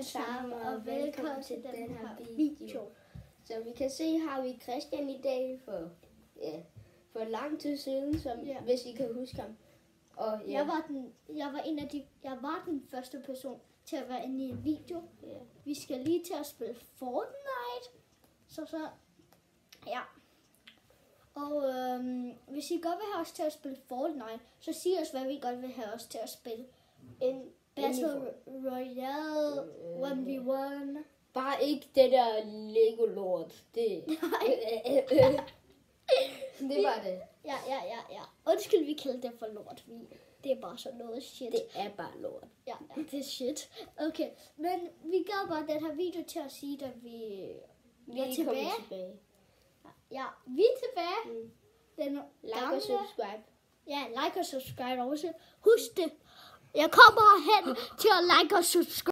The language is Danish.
alle sammen, og velkommen til den her video. Som vi kan se, har vi Christian i dag for lang tid siden, hvis I kan huske ham. Og, jeg var den første person til at være inde i en video. Ja. Vi skal lige til at spille Fortnite. Ja. Og hvis I godt vil have os til at spille Fortnite, så sig os, hvad vi godt vil have os til at spille. En Battle Royale 1v1. Bare ikke det der Lego-lort. Det var det. Ja. Undskyld, vi kalder det for lort. Det er bare sådan noget shit. Det er bare lort. Ja, det er shit. Okay, men vi gør bare den her video til at sige, at vi er tilbage. Ja, vi er tilbage. Den like og subscribe. Ja, like og subscribe også. Husk det. Jeg kommer hen til at like og subscribe.